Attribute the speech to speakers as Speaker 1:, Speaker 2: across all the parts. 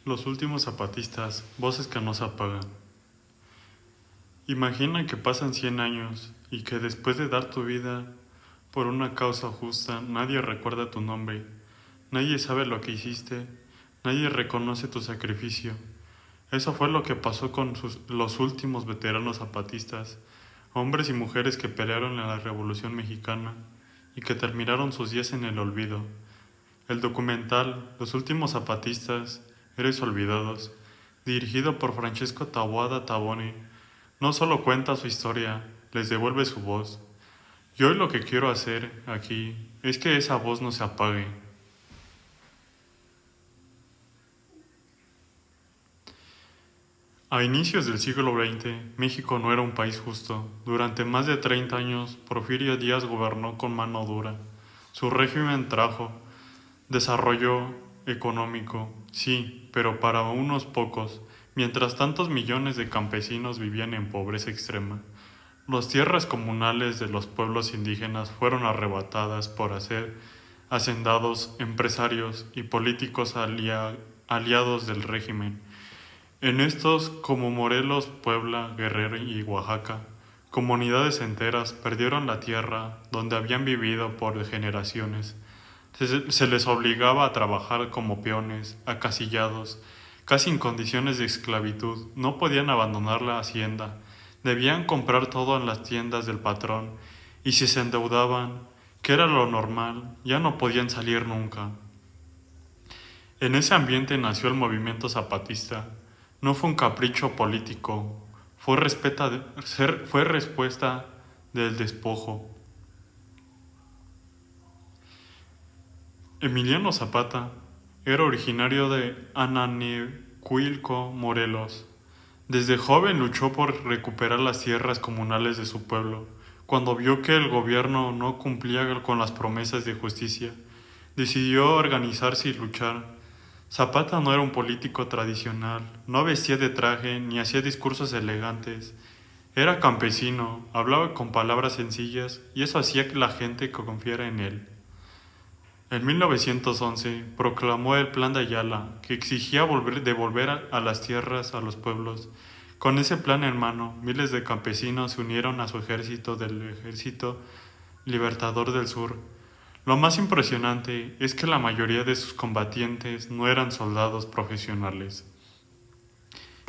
Speaker 1: Los últimos zapatistas, voces que no se apagan. Imagina que pasan 100 años y que después de dar tu vida por una causa justa, nadie recuerda tu nombre, nadie sabe lo que hiciste, nadie reconoce tu sacrificio. Eso fue lo que pasó con los últimos veteranos zapatistas, hombres y mujeres que pelearon en la Revolución Mexicana y que terminaron sus días en el olvido. El documental Los últimos zapatistas, Héroes olvidados, dirigido por Francesco Taboada Tabone, no solo cuenta su historia, les devuelve su voz. Y hoy lo que quiero hacer aquí es que esa voz no se apague. A inicios del siglo XX, México no era un país justo. Durante más de 30 años, Porfirio Díaz gobernó con mano dura. Su régimen trajo desarrollo económico, sí, pero para unos pocos, mientras tantos millones de campesinos vivían en pobreza extrema. Las tierras comunales de los pueblos indígenas fueron arrebatadas por hacer hacendados, empresarios y políticos aliados del régimen. En estos, como Morelos, Puebla, Guerrero y Oaxaca, comunidades enteras perdieron la tierra donde habían vivido por generaciones. Se les obligaba a trabajar como peones, acasillados, casi en condiciones de esclavitud. No podían abandonar la hacienda, debían comprar todo en las tiendas del patrón, y si se endeudaban, que era lo normal, ya no podían salir nunca. En ese ambiente nació el movimiento zapatista. No fue un capricho político, fue respuesta del despojo. Emiliano Zapata era originario de Ananecuilco, Morelos. Desde joven luchó por recuperar las tierras comunales de su pueblo. Cuando vio que el gobierno no cumplía con las promesas de justicia, decidió organizarse y luchar. Zapata no era un político tradicional, no vestía de traje ni hacía discursos elegantes. Era campesino, hablaba con palabras sencillas y eso hacía que la gente confiara en él. En 1911 proclamó el Plan de Ayala, que exigía devolver a las tierras a los pueblos. Con ese plan en mano, miles de campesinos se unieron a su ejército del Ejército Libertador del Sur. Lo más impresionante es que la mayoría de sus combatientes no eran soldados profesionales.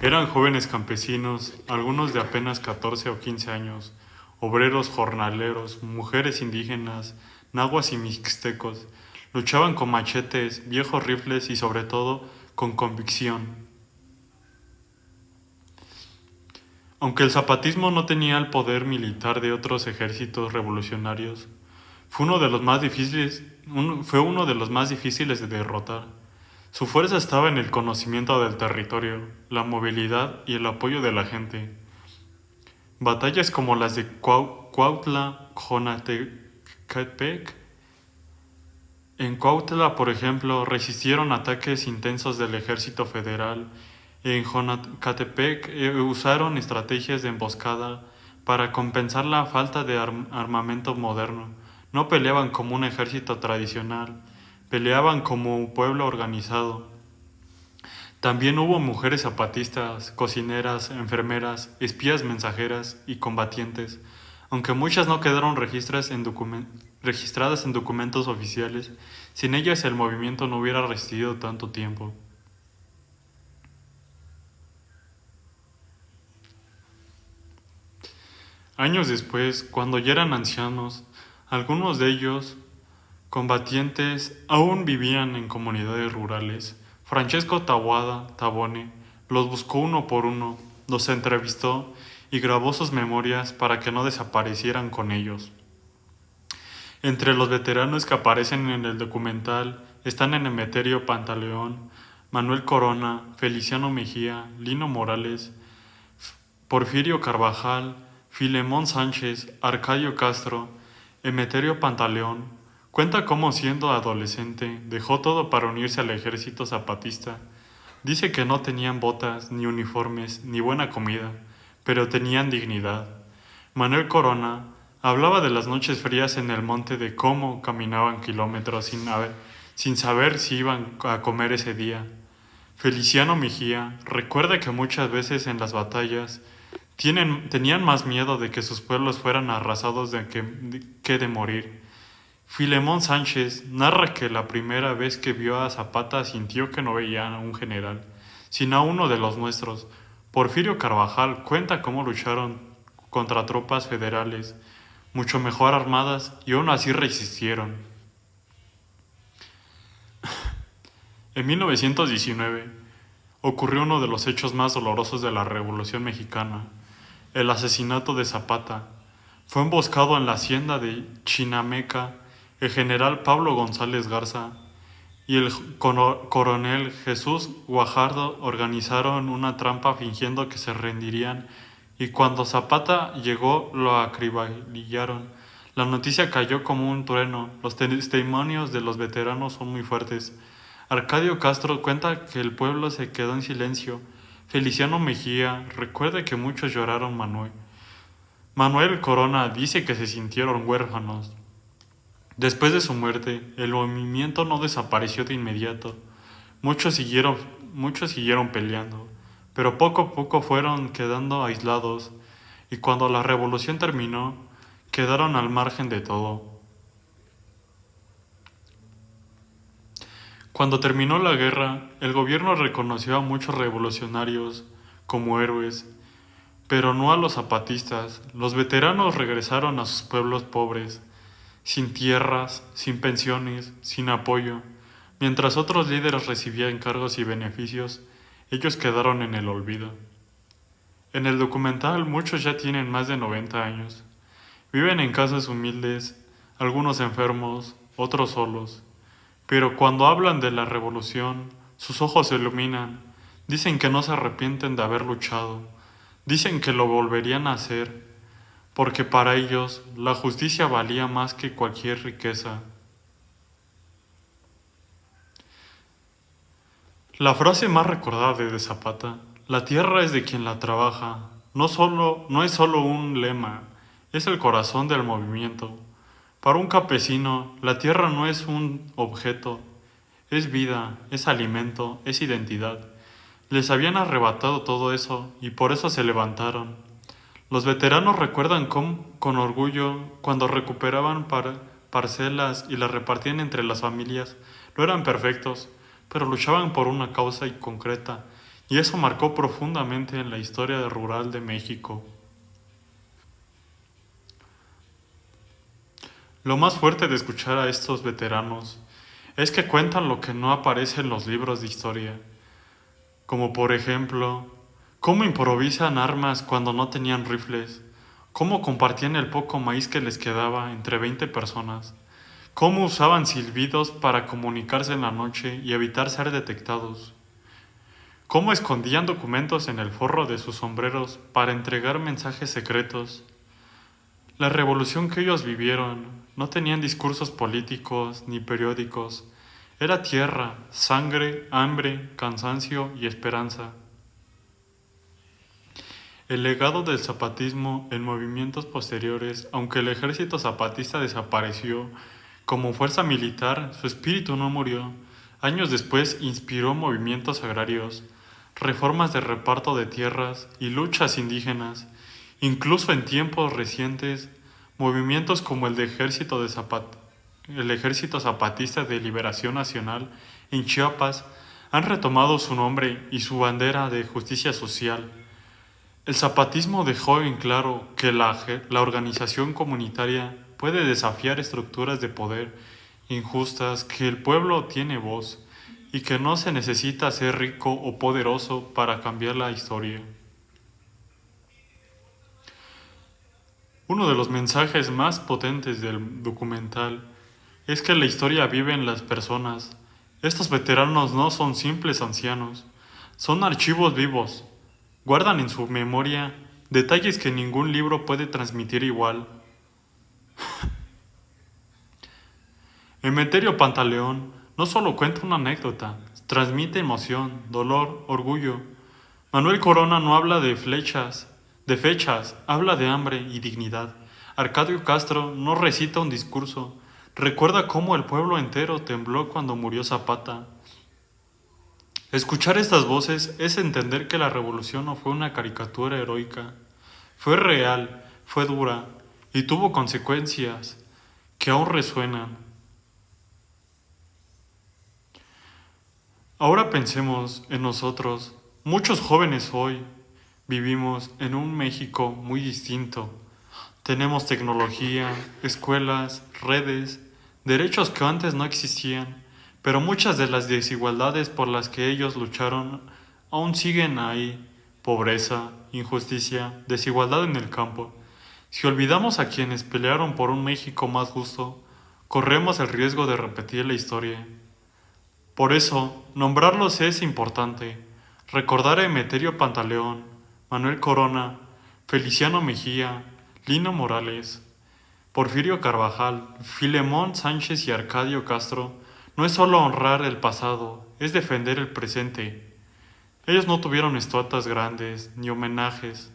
Speaker 1: Eran jóvenes campesinos, algunos de apenas 14 o 15 años, obreros jornaleros, mujeres indígenas, nahuas y mixtecos. Luchaban con machetes, viejos rifles y sobre todo con convicción. Aunque el zapatismo no tenía el poder militar de otros ejércitos revolucionarios, fue uno de los más difíciles de derrotar. Su fuerza estaba en el conocimiento del territorio, la movilidad y el apoyo de la gente. Batallas como las de Cuautla, Jonatepec. En Cuautla, por ejemplo, resistieron ataques intensos del ejército federal. En Jonatepec usaron estrategias de emboscada para compensar la falta de armamento moderno. No peleaban como un ejército tradicional, peleaban como un pueblo organizado. También hubo mujeres zapatistas, cocineras, enfermeras, espías mensajeras y combatientes, aunque muchas no quedaron registradas en documentos oficiales. Sin ellas el movimiento no hubiera resistido tanto tiempo. Años después, cuando ya eran ancianos, algunos de ellos, combatientes, aún vivían en comunidades rurales. Francesco Taboada Tabone los buscó uno por uno, los entrevistó y grabó sus memorias para que no desaparecieran con ellos. Entre los veteranos que aparecen en el documental están Emeterio Pantaleón, Manuel Corona, Feliciano Mejía, Lino Morales, Porfirio Carvajal, Filemón Sánchez, Arcadio Castro. Emeterio Pantaleón cuenta cómo, siendo adolescente, dejó todo para unirse al ejército zapatista. Dice que no tenían botas, ni uniformes, ni buena comida, pero tenían dignidad. Manuel Corona hablaba de las noches frías en el monte, de cómo caminaban kilómetros sin saber si iban a comer ese día. Feliciano Mejía recuerda que muchas veces en las batallas tenían más miedo de que sus pueblos fueran arrasados que de morir. Filemón Sánchez narra que la primera vez que vio a Zapata sintió que no veía a un general, sino a uno de los nuestros. Porfirio Carvajal cuenta cómo lucharon contra tropas federales, mucho mejor armadas, y aún así resistieron. En 1919 ocurrió uno de los hechos más dolorosos de la Revolución Mexicana, el asesinato de Zapata. Fue emboscado en la hacienda de Chinameca el general Pablo González Garza y el coronel Jesús Guajardo organizaron una trampa fingiendo que se rendirían, y cuando Zapata llegó lo acribillaron. La noticia cayó como un trueno. Los testimonios de los veteranos son muy fuertes. Arcadio Castro cuenta que el pueblo se quedó en silencio. Feliciano Mejía recuerda que muchos lloraron. Manuel Corona dice que se sintieron huérfanos. Después de su muerte, el movimiento no desapareció de inmediato. Muchos siguieron peleando, pero poco a poco fueron quedando aislados, y cuando la revolución terminó, quedaron al margen de todo. Cuando terminó la guerra, el gobierno reconoció a muchos revolucionarios como héroes, pero no a los zapatistas. Los veteranos regresaron a sus pueblos pobres, sin tierras, sin pensiones, sin apoyo. Mientras otros líderes recibían cargos y beneficios, ellos quedaron en el olvido. En el documental muchos ya tienen más de 90 años. Viven en casas humildes, algunos enfermos, otros solos. Pero cuando hablan de la revolución, sus ojos se iluminan. Dicen que no se arrepienten de haber luchado. Dicen que lo volverían a hacer, porque para ellos la justicia valía más que cualquier riqueza. La frase más recordada de Zapata, la tierra es de quien la trabaja, no es solo un lema, es el corazón del movimiento. Para un campesino, la tierra no es un objeto, es vida, es alimento, es identidad. Les habían arrebatado todo eso y por eso se levantaron. Los veteranos recuerdan con orgullo cuando recuperaban parcelas y las repartían entre las familias. No eran perfectos, pero luchaban por una causa concreta, y eso marcó profundamente en la historia rural de México. Lo más fuerte de escuchar a estos veteranos es que cuentan lo que no aparece en los libros de historia, como por ejemplo, cómo improvisan armas cuando no tenían rifles, cómo compartían el poco maíz que les quedaba entre 20 personas, cómo usaban silbidos para comunicarse en la noche y evitar ser detectados, cómo escondían documentos en el forro de sus sombreros para entregar mensajes secretos. La revolución que ellos vivieron no tenían discursos políticos ni periódicos. Era tierra, sangre, hambre, cansancio y esperanza. El legado del zapatismo en movimientos posteriores, aunque el ejército zapatista desapareció como fuerza militar, su espíritu no murió. Años después inspiró movimientos agrarios, reformas de reparto de tierras y luchas indígenas. Incluso en tiempos recientes, movimientos como el Ejército Zapatista de Liberación Nacional en Chiapas han retomado su nombre y su bandera de justicia social. El zapatismo dejó en claro que la organización comunitaria puede desafiar estructuras de poder injustas, que el pueblo tiene voz y que no se necesita ser rico o poderoso para cambiar la historia. Uno de los mensajes más potentes del documental es que la historia vive en las personas. Estos veteranos no son simples ancianos, son archivos vivos. Guardan en su memoria detalles que ningún libro puede transmitir igual. Emeterio Pantaleón no solo cuenta una anécdota, transmite emoción, dolor, orgullo. Manuel Corona no habla de fechas, habla de hambre y dignidad. Arcadio Castro no recita un discurso, recuerda cómo el pueblo entero tembló cuando murió Zapata. Escuchar estas voces es entender que la revolución no fue una caricatura heroica, fue real, fue dura y tuvo consecuencias que aún resuenan. Ahora pensemos en nosotros. Muchos jóvenes hoy vivimos en un México muy distinto. Tenemos tecnología, escuelas, redes, derechos que antes no existían, pero muchas de las desigualdades por las que ellos lucharon aún siguen ahí. Pobreza, injusticia, desigualdad en el campo. Si olvidamos a quienes pelearon por un México más justo, corremos el riesgo de repetir la historia. Por eso, nombrarlos es importante. Recordar a Emeterio Pantaleón, Manuel Corona, Feliciano Mejía, Lino Morales, Porfirio Carvajal, Filemón Sánchez y Arcadio Castro no es solo honrar el pasado, es defender el presente. Ellos no tuvieron estatuas grandes ni homenajes,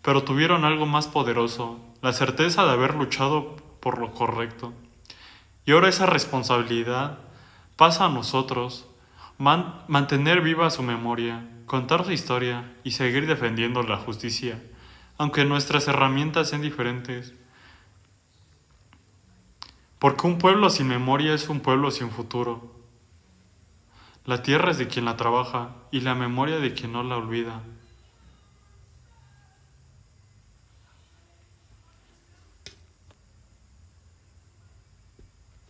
Speaker 1: pero tuvieron algo más poderoso, la certeza de haber luchado por lo correcto. Y ahora esa responsabilidad pasa a nosotros, mantener viva su memoria, contar su historia y seguir defendiendo la justicia, aunque nuestras herramientas sean diferentes. Porque un pueblo sin memoria es un pueblo sin futuro. La tierra es de quien la trabaja y la memoria de quien no la olvida.